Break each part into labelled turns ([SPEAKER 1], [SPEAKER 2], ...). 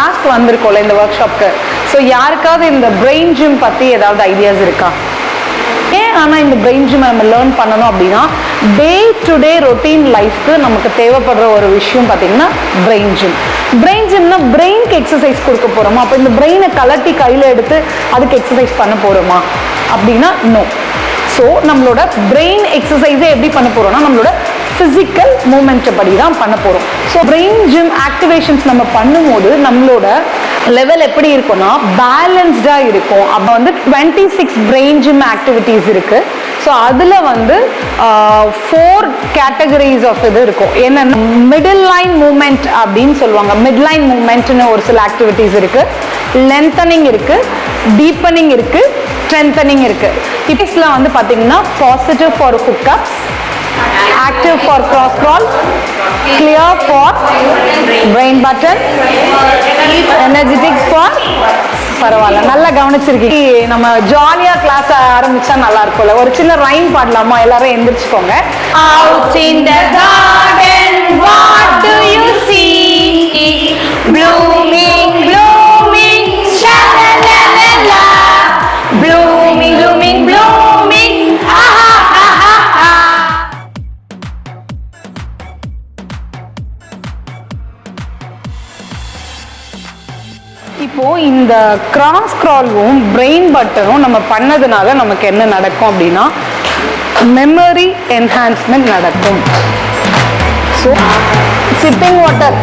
[SPEAKER 1] Ask வந்திருக்கோம்ல இந்த work ஷாப்க்கு. So யாருக்காவது இந்த பிரெயின் ஜிம் பற்றி ஏதாவது ஐடியாஸ் இருக்கா? ஆனால் இந்த பிரெயின் ஜிம் நம்ம லேர்ன் பண்ணணும் அப்படின்னா டே டு டே ரொட்டீன் லைஃப்க்கு நமக்கு தேவைப்படுற ஒரு விஷயம் பார்த்தீங்கன்னா பிரெயின் ஜிம். பிரெயின் ஜிம்னா பிரெயின்க்கு எக்ஸசைஸ் கொடுக்க போகிறோமா? அப்போ இந்த பிரெயினை கலட்டி கையில் எடுத்து அதுக்கு எக்ஸசைஸ் பண்ண போகிறோமா அப்படின்னா நோ. ஸோ நம்மளோட பிரெயின் எக்ஸசைஸே எப்படி பண்ண போகிறோம்னா நம்மளோட ஃபிசிக்கல் மூமெண்ட்டை படி தான் பண்ண போகிறோம். ஸோ பிரெயின் ஜிம் ஆக்டிவேஷன்ஸ் நம்ம பண்ணும்போது நம்மளோட லெவல் எப்படி இருக்கும்னா பேலன்ஸ்டாக இருக்கும். அப்போ வந்து 26 பிரெயின் ஜிம் ஆக்டிவிட்டீஸ் இருக்குது. ஸோ அதில் வந்து 4 கேட்டகரிஸ் ஆஃப் இது இருக்கும். என்னென்னா மிடில் லைன் மூமெண்ட் அப்படின்னு சொல்லுவாங்க. மிட் லைன் மூமெண்ட்னு ஒரு சில ஆக்டிவிட்டீஸ் இருக்குது. லென்த்தனிங் இருக்குது, டீப்பனிங் இருக்குது, ஸ்ட்ரென்தனிங் இருக்குது. டிப்ஸ்ல வந்து பார்த்தீங்கன்னா positive for hookups, active for cross crawl, clear for brain button, energetic for பரவாயில்ல நல்லா கவனிச்சிருக்கீங்க. நம்ம ஜாலியா கிளாஸ் ஆரம்பிச்சா நல்லா இருக்கும்ல. ஒரு சின்ன ரைம் பாடலாமா? எல்லாரும் எந்திரிச்சுக்கோங்க. Out in the garden what do you see? Blooming blooming sha-la-la-la-la, blooming blooming blooming இப்போ இந்த கிராஸ் கிராலும் பிரெயின் பட்டனும் நம்ம பண்ணதுனால நமக்கு என்ன நடக்கும் அப்படின்னா மெமரி என்ஹான்ஸ்மெண்ட் நடக்கும். ஸோ சிப்பிங் வாட்டர்,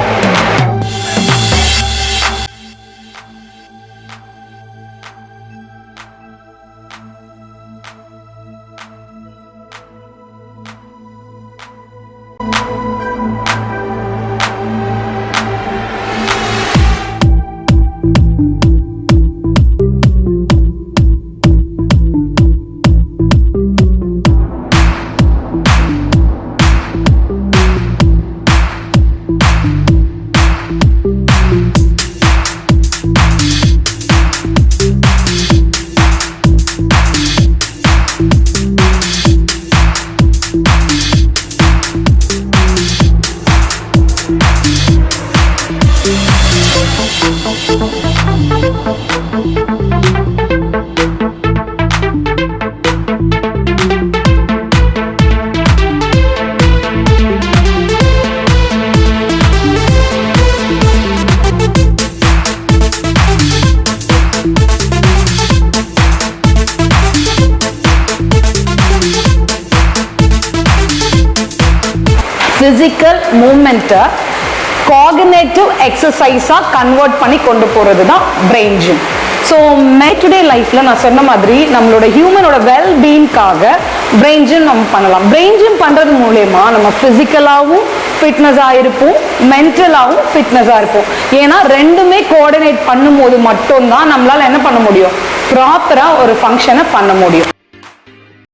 [SPEAKER 1] ஃபிசிக்கல் மூமெண்ட்டை காக்னிட்டிவ் எக்ஸசைஸாக கன்வெர்ட் பண்ணி கொண்டு போகிறது தான் brain gym. So may today லைஃப்பில் நான் சொன்ன மாதிரி நம்மளோட ஹியூமனோட வெல்பீயிங்காக பிரெயின் ஜிம் நம்ம பண்ணலாம். பிரெயின் ஜிம் பண்ணுறது மூலயமா நம்ம ஃபிசிக்கலாகவும் ஃபிட்னஸாக இருப்போம், மென்டலாகவும் ஃபிட்னஸாக இருப்போம். ஏன்னா ரெண்டுமே கோஆர்டினேட் பண்ணும்போது மட்டும்தான் நம்மளால் என்ன பண்ண முடியும், ப்ராப்பராக ஒரு ஃபங்க்ஷனை பண்ண முடியும்.